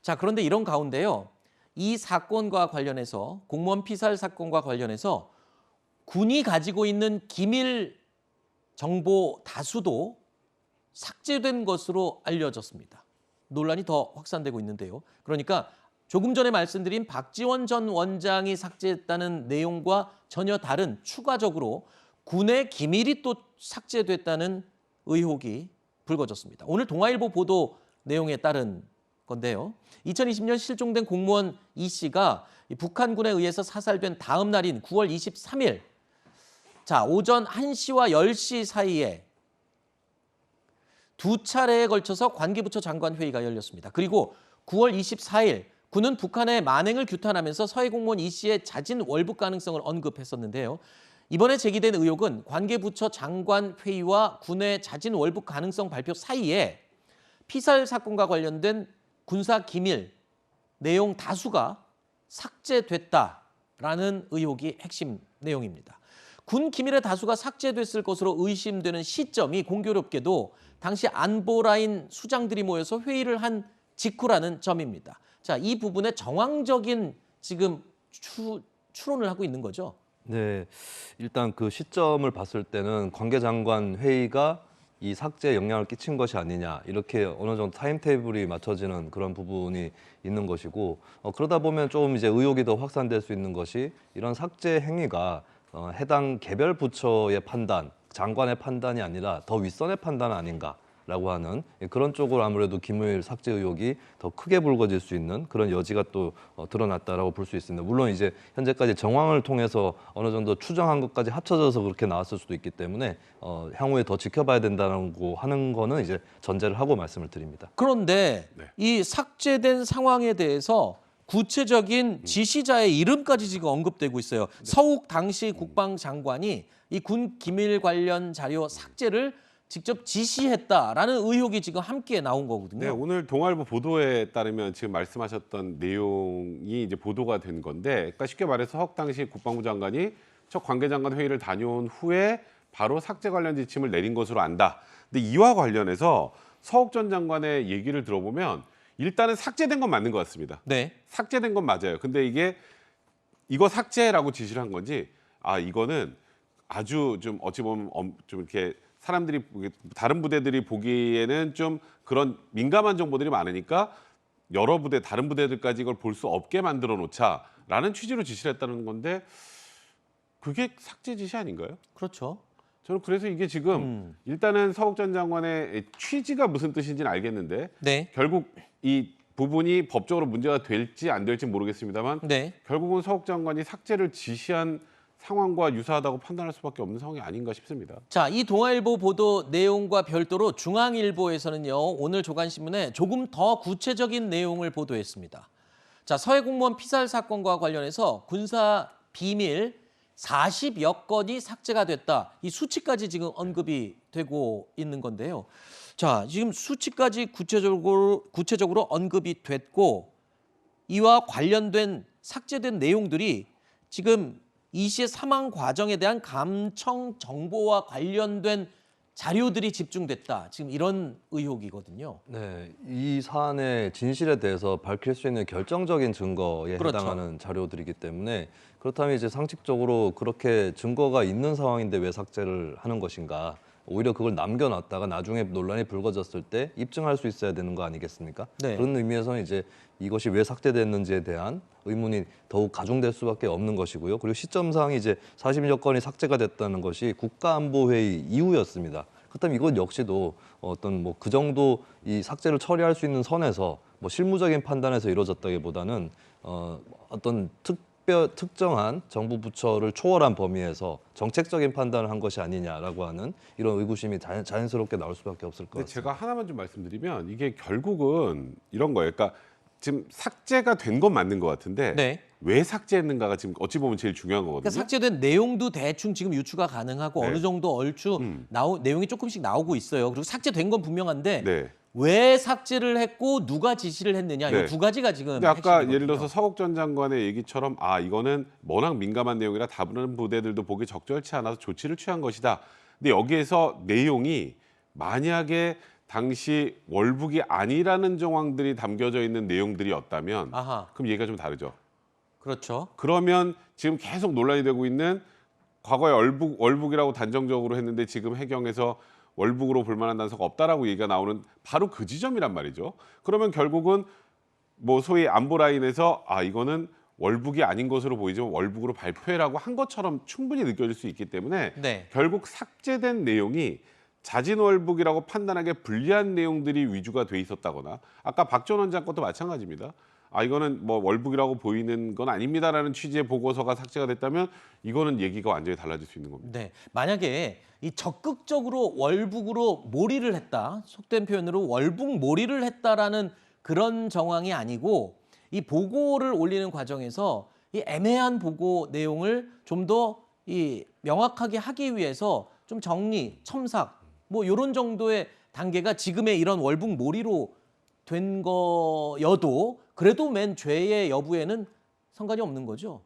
자, 그런데 이런 가운데요. 이 사건과 관련해서 공무원 피살 사건과 관련해서 군이 가지고 있는 기밀 정보 다수도 삭제된 것으로 알려졌습니다. 논란이 더 확산되고 있는데요. 그러니까 조금 전에 말씀드린 박지원 전 원장이 삭제했다는 내용과 전혀 다른 추가적으로 군의 기밀이 또 삭제됐다는 의혹이 불거졌습니다. 오늘 동아일보 보도 내용에 따른 건데요. 2020년 실종된 공무원 이 씨가 북한군에 의해서 사살된 다음 날인 9월 23일 자, 오전 1시와 10시 사이에 두 차례에 걸쳐서 관계부처 장관 회의가 열렸습니다. 그리고 9월 24일 군은 북한의 만행을 규탄하면서 서해 공무원 이 씨의 자진 월북 가능성을 언급했었는데요. 이번에 제기된 의혹은 관계부처 장관 회의와 군의 자진 월북 가능성 발표 사이에 피살 사건과 관련된 군사 기밀 내용 다수가 삭제됐다라는 의혹이 핵심 내용입니다. 군 기밀의 다수가 삭제됐을 것으로 의심되는 시점이 공교롭게도 당시 안보라인 수장들이 모여서 회의를 한 직후라는 점입니다. 자, 이 부분에 정황적인 지금 추론을 하고 있는 거죠. 네, 일단 그 시점을 봤을 때는 관계장관 회의가 이 삭제에 영향을 끼친 것이 아니냐 이렇게 어느 정도 타임테이블이 맞춰지는 그런 부분이 있는 것이고 그러다 보면 좀 이제 의혹이 더 확산될 수 있는 것이 이런 삭제 행위가 해당 개별 부처의 판단, 장관의 판단이 아니라 더 윗선의 판단 아닌가라고 하는 그런 쪽으로 아무래도 기밀 삭제 의혹이 더 크게 불거질 수 있는 그런 여지가 또 드러났다라고 볼 수 있습니다. 물론 이제 현재까지 정황을 통해서 어느 정도 추정한 것까지 합쳐져서 그렇게 나왔을 수도 있기 때문에 향후에 더 지켜봐야 된다고 하는 거는 이제 전제를 하고 말씀을 드립니다. 그런데 네. 이 삭제된 상황에 대해서 구체적인 지시자의 이름까지 지금 언급되고 있어요. 서욱 당시 국방장관이 이 군 기밀 관련 자료 삭제를 직접 지시했다라는 의혹이 지금 함께 나온 거거든요. 네, 오늘 동아일보 보도에 따르면 지금 말씀하셨던 내용이 이제 보도가 된 건데, 그러니까 쉽게 말해서 서욱 당시 국방부 장관이 첫 관계장관 회의를 다녀온 후에 바로 삭제 관련 지침을 내린 것으로 안다. 근데 이와 관련해서 서욱 전 장관의 얘기를 들어보면 일단은 삭제된 건 맞는 것 같습니다. 네. 삭제된 건 맞아요. 근데 이거 삭제라고 지시를 한 건지, 이거는 아주 좀 어찌 보면 좀 이렇게 사람들이 다른 부대들이 보기에는 좀 그런 민감한 정보들이 많으니까 여러 부대, 다른 부대들까지 이걸 볼 수 없게 만들어 놓자라는 취지로 지시를 했다는 건데 그게 삭제 지시 아닌가요? 그렇죠. 저는 그래서 이게 지금 일단은 서욱 전 장관의 취지가 무슨 뜻인지는 알겠는데 네. 결국 이 부분이 법적으로 문제가 될지 안 될지 모르겠습니다만 네. 결국은 서욱 장관이 삭제를 지시한 상황과 유사하다고 판단할 수밖에 없는 상황이 아닌가 싶습니다. 자, 이 동아일보 보도 내용과 별도로 중앙일보에서는요, 오늘 조간신문에 조금 더 구체적인 내용을 보도했습니다. 자, 서해 공무원 피살 사건과 관련해서 군사 비밀 40여 건이 삭제가 됐다. 이 수치까지 지금 언급이 되고 있는 건데요. 자, 지금 수치까지 구체적으로 언급이 됐고 이와 관련된 삭제된 내용들이 지금 이 씨의 사망 과정에 대한 감청 정보와 관련된 자료들이 집중됐다. 지금 이런 의혹이거든요. 네, 이 사안의 진실에 대해서 밝힐 수 있는 결정적인 증거에 그렇죠. 해당하는 자료들이기 때문에 그렇다면 이제 상식적으로 그렇게 증거가 있는 상황인데 왜 삭제를 하는 것인가? 오히려 그걸 남겨놨다가 나중에 논란이 불거졌을 때 입증할 수 있어야 되는 거 아니겠습니까? 네. 그런 의미에서는 이제 이것이 왜 삭제됐는지에 대한 의문이 더욱 가중될 수밖에 없는 것이고요. 그리고 시점상 이제 40여 건이 삭제가 됐다는 것이 국가안보회의 이후였습니다. 그렇다면 이것 역시도 어떤 뭐 그 정도 이 삭제를 처리할 수 있는 선에서 뭐 실무적인 판단에서 이루어졌다기보다는 어떤 특정한 정부 부처를 초월한 범위에서 정책적인 판단을 한 것이 아니냐라고 하는 이런 의구심이 자연스럽게 나올 수밖에 없을 것 근데 같습니다. 제가 하나만 좀 말씀드리면 이게 결국은 이런 거예요. 그러니까 지금 삭제가 된 건 맞는 것 같은데 네. 왜 삭제했는가가 지금 어찌 보면 제일 중요한 거거든요. 그러니까 삭제된 내용도 대충 지금 유추가 가능하고 네. 어느 정도 얼추 내용이 조금씩 나오고 있어요. 그리고 삭제된 건 분명한데 네. 왜 삭제를 했고 누가 지시를 했느냐 네. 이 두 가지가 지금 근데 아까 핵심이거든요. 예를 들어서 서욱 전 장관의 얘기처럼 이거는 워낙 민감한 내용이라 다른 부대들도 보기 적절치 않아서 조치를 취한 것이다. 근데 여기에서 내용이 만약에 당시 월북이 아니라는 정황들이 담겨져 있는 내용들이었다면 아하, 그럼 얘기가 좀 다르죠. 그렇죠. 그러면 지금 계속 논란이 되고 있는 과거에 월북이라고 단정적으로 했는데 지금 해경에서 월북으로 볼만한 단서가 없다라고 얘기가 나오는 바로 그 지점이란 말이죠. 그러면 결국은 뭐 소위 안보 라인에서 아 이거는 월북이 아닌 것으로 보이지만 월북으로 발표해라고 한 것처럼 충분히 느껴질 수 있기 때문에 네. 결국 삭제된 내용이 자진 월북이라고 판단하기에 불리한 내용들이 위주가 돼 있었다거나 아까 박전 원장 것도 마찬가지입니다. 아 이거는 뭐 월북이라고 보이는 건 아닙니다라는 취지의 보고서가 삭제가 됐다면 이거는 얘기가 완전히 달라질 수 있는 겁니다. 네, 만약에 이 적극적으로 월북으로 몰이를 했다, 속된 표현으로 월북 몰이를 했다라는 그런 정황이 아니고 이 보고를 올리는 과정에서 이 애매한 보고 내용을 좀 더 이 명확하게 하기 위해서 좀 정리, 첨삭 뭐 이런 정도의 단계가 지금의 이런 월북 몰이로 된 거여도 그래도 맨 죄의 여부에는 상관이 없는 거죠.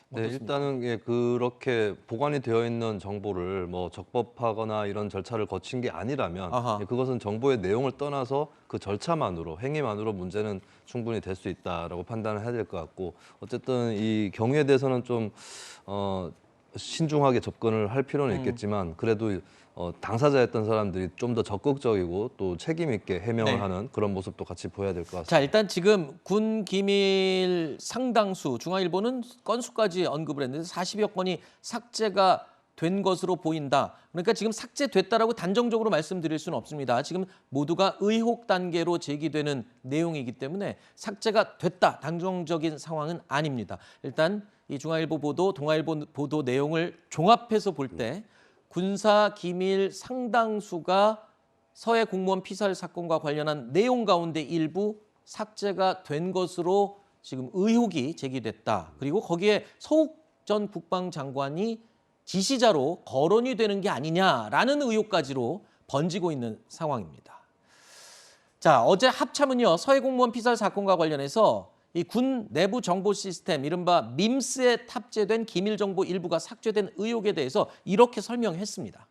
네, 어떻습니까? 일단은 예, 그렇게 보관이 되어 있는 정보를 뭐 적법하거나 이런 절차를 거친 게 아니라면 아하. 예, 그것은 정보의 내용을 떠나서 그 절차만으로 행위만으로 문제는 충분히 될 수 있다라고 판단을 해야 될 것 같고 어쨌든 이 경우에 대해서는 좀 신중하게 접근을 할 필요는 있겠지만 그래도 당사자였던 사람들이 좀 더 적극적이고 또 책임 있게 해명을 네. 하는 그런 모습도 같이 보여야 될 것 같습니다. 자, 일단 지금 군 기밀 상당수, 중앙일보는 건수까지 언급을 했는데 40여 건이 삭제가 된 것으로 보인다. 그러니까 지금 삭제됐다라고 단정적으로 말씀드릴 수는 없습니다. 지금 모두가 의혹 단계로 제기되는 내용이기 때문에 삭제가 됐다. 단정적인 상황은 아닙니다. 일단 이 중앙일보 보도, 동아일보 보도 내용을 종합해서 볼 때 군사 기밀 상당수가 서해 공무원 피살 사건과 관련한 내용 가운데 일부 삭제가 된 것으로 지금 의혹이 제기됐다. 그리고 거기에 서욱 전 국방장관이 지시자로 거론이 되는 게 아니냐라는 의혹까지로 번지고 있는 상황입니다. 자, 어제 합참은요, 서해 공무원 피살 사건과 관련해서 이 군 내부 정보 시스템 이른바 밈스에 탑재된 기밀 정보 일부가 삭제된 의혹에 대해서 이렇게 설명했습니다.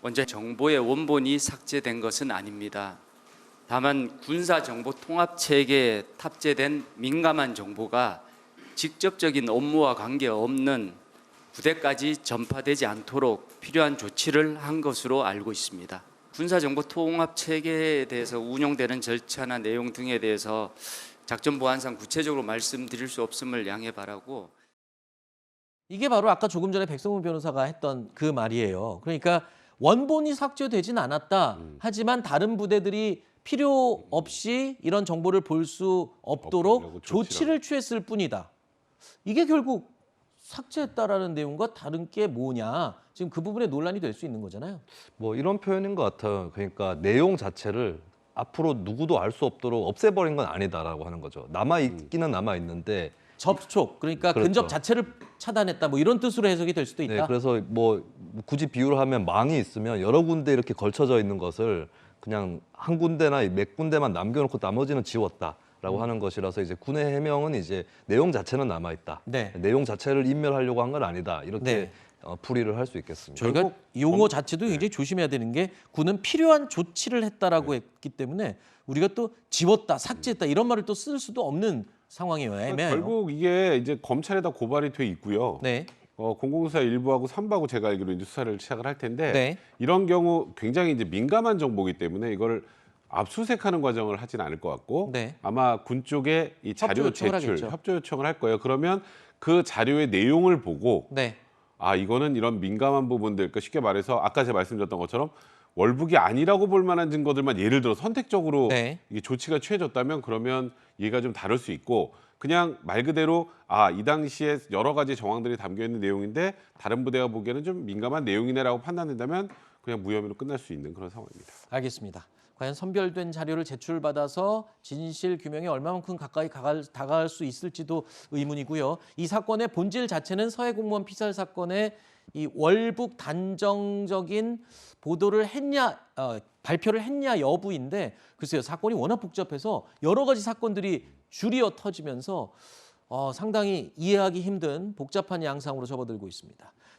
먼저 정보의 원본이 삭제된 것은 아닙니다. 다만 군사정보통합체계에 탑재된 민감한 정보가 직접적인 업무와 관계없는 부대까지 전파되지 않도록 필요한 조치를 한 것으로 알고 있습니다. 군사정보통합체계에 대해서 운용되는 절차나 내용 등에 대해서 작전보안상 구체적으로 말씀드릴 수 없음을 양해 바라고 이게 바로 아까 조금 전에 백성문 변호사가 했던 그 말이에요. 그러니까 원본이 삭제되진 않았다. 하지만 다른 부대들이 필요 없이 이런 정보를 볼 수 없도록 없애려고 조치를 취했을 뿐이다. 이게 결국 삭제했다라는 내용과 다른 게 뭐냐. 지금 그 부분에 논란이 될 수 있는 거잖아요. 뭐 이런 표현인 것 같아요. 그러니까 내용 자체를 앞으로 누구도 알 수 없도록 없애버린 건 아니다라고 하는 거죠. 남아 있기는 남아 있는데 접촉, 그러니까 그렇죠. 근접 자체를 차단했다. 뭐 이런 뜻으로 해석이 될 수도 있다. 네, 그래서 뭐 굳이 비유를 하면 망이 있으면 여러 군데 이렇게 걸쳐져 있는 것을 그냥 한 군데나 몇 군데만 남겨놓고 나머지는 지웠다라고 하는 것이라서 이제 군의 해명은 이제 내용 자체는 남아 있다. 네. 내용 자체를 인멸하려고 한 건 아니다. 이렇게 네. 풀이를 할 수 있겠습니다. 저희가 결국 용어 자체도 굉장히 조심해야 되는 게 군은 필요한 조치를 했다라고 했기 때문에 우리가 또 지웠다, 삭제했다 이런 말을 또 쓸 수도 없는 상황이에요. 애매해요. 결국 이게 이제 검찰에다 고발이 돼 있고요. 네. 공공수사 1부하고 3부하고 제가 알기로 이제 수사를 시작을 할 텐데 네. 이런 경우 굉장히 이제 민감한 정보이기 때문에 이거를 압수수색하는 과정을 하진 않을 것 같고 네. 아마 군 쪽에 이 자료 협조 요청을 제출, 하겠죠. 협조 요청을 할 거예요. 그러면 그 자료의 내용을 보고 네. 아 이거는 이런 민감한 부분들, 그러니까 쉽게 말해서 아까 제가 말씀드렸던 것처럼 월북이 아니라고 볼 만한 증거들만 예를 들어 선택적으로 네. 이게 조치가 취해졌다면 그러면 얘가 좀 다를 수 있고 그냥 말 그대로 아 이 당시에 여러 가지 정황들이 담겨 있는 내용인데 다른 부대가 보기에는 좀 민감한 내용이네라고 판단된다면 그냥 무혐의로 끝날 수 있는 그런 상황입니다. 알겠습니다. 과연 선별된 자료를 제출받아서 진실 규명에 얼마만큼 가까이 다가갈 수 있을지도 의문이고요. 이 사건의 본질 자체는 서해 공무원 피살 사건의 이 월북 단정적인 보도를 했냐, 발표를 했냐 여부인데 글쎄요, 사건이 워낙 복잡해서 여러 가지 사건들이 줄이어 터지면서 상당히 이해하기 힘든 복잡한 양상으로 접어들고 있습니다.